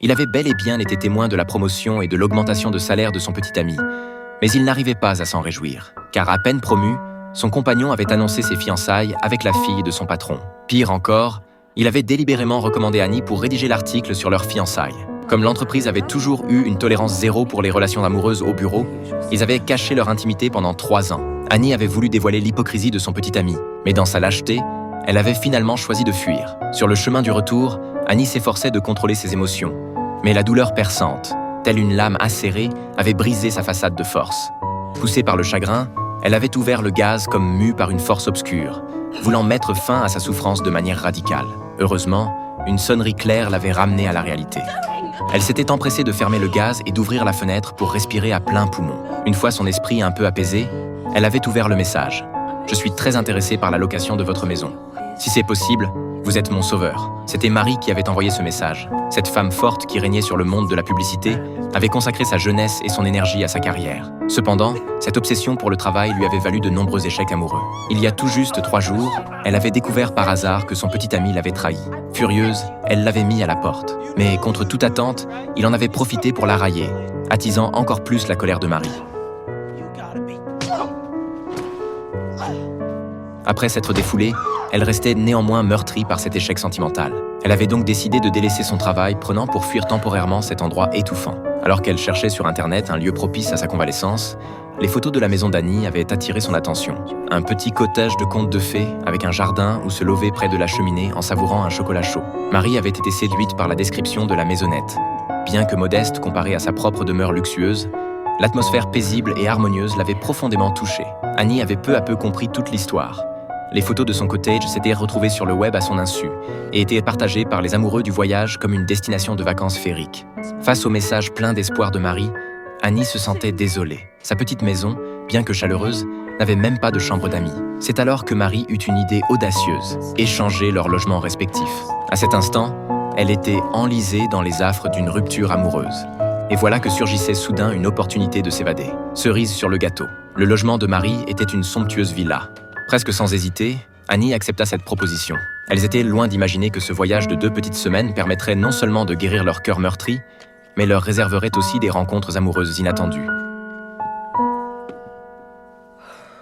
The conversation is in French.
Il avait bel et bien été témoin de la promotion et de l'augmentation de salaire de son petit ami, mais il n'arrivait pas à s'en réjouir, car à peine promu, son compagnon avait annoncé ses fiançailles avec la fille de son patron. Pire encore, il avait délibérément recommandé Annie pour rédiger l'article sur leurs fiançailles. Comme l'entreprise avait toujours eu une tolérance zéro pour les relations amoureuses au bureau, ils avaient caché leur intimité pendant 3 ans. Annie avait voulu dévoiler l'hypocrisie de son petit ami, mais dans sa lâcheté, elle avait finalement choisi de fuir. Sur le chemin du retour, Annie s'efforçait de contrôler ses émotions, mais la douleur perçante, telle une lame acérée, avait brisé sa façade de force. Poussée par le chagrin, elle avait ouvert le gaz comme mue par une force obscure, voulant mettre fin à sa souffrance de manière radicale. Heureusement, une sonnerie claire l'avait ramenée à la réalité. Elle s'était empressée de fermer le gaz et d'ouvrir la fenêtre pour respirer à plein poumon. Une fois son esprit un peu apaisé, elle avait ouvert le message. « Je suis très intéressée par la location de votre maison. Si c'est possible, vous êtes mon sauveur. » C'était Marie qui avait envoyé ce message. Cette femme forte qui régnait sur le monde de la publicité avait consacré sa jeunesse et son énergie à sa carrière. Cependant, cette obsession pour le travail lui avait valu de nombreux échecs amoureux. Il y a tout juste 3 jours, elle avait découvert par hasard que son petit ami l'avait trahi. Furieuse, elle l'avait mis à la porte. Mais contre toute attente, il en avait profité pour la railler, attisant encore plus la colère de Marie. Après s'être défoulée, elle restait néanmoins meurtrie par cet échec sentimental. Elle avait donc décidé de délaisser son travail, prenant pour fuir temporairement cet endroit étouffant. Alors qu'elle cherchait sur Internet un lieu propice à sa convalescence, les photos de la maison d'Annie avaient attiré son attention. Un petit cottage de conte de fées, avec un jardin où se lever près de la cheminée en savourant un chocolat chaud. Marie avait été séduite par la description de la maisonnette. Bien que modeste comparée à sa propre demeure luxueuse, l'atmosphère paisible et harmonieuse l'avait profondément touchée. Annie avait peu à peu compris toute l'histoire. Les photos de son cottage s'étaient retrouvées sur le web à son insu et étaient partagées par les amoureux du voyage comme une destination de vacances féeriques. Face au message plein d'espoir de Marie, Annie se sentait désolée. Sa petite maison, bien que chaleureuse, n'avait même pas de chambre d'amis. C'est alors que Marie eut une idée audacieuse, échanger leurs logements respectifs. À cet instant, elle était enlisée dans les affres d'une rupture amoureuse. Et voilà que surgissait soudain une opportunité de s'évader. Cerise sur le gâteau. Le logement de Marie était une somptueuse villa. Presque sans hésiter, Annie accepta cette proposition. Elles étaient loin d'imaginer que ce voyage de 2 petites semaines permettrait non seulement de guérir leur cœur meurtri, mais leur réserverait aussi des rencontres amoureuses inattendues.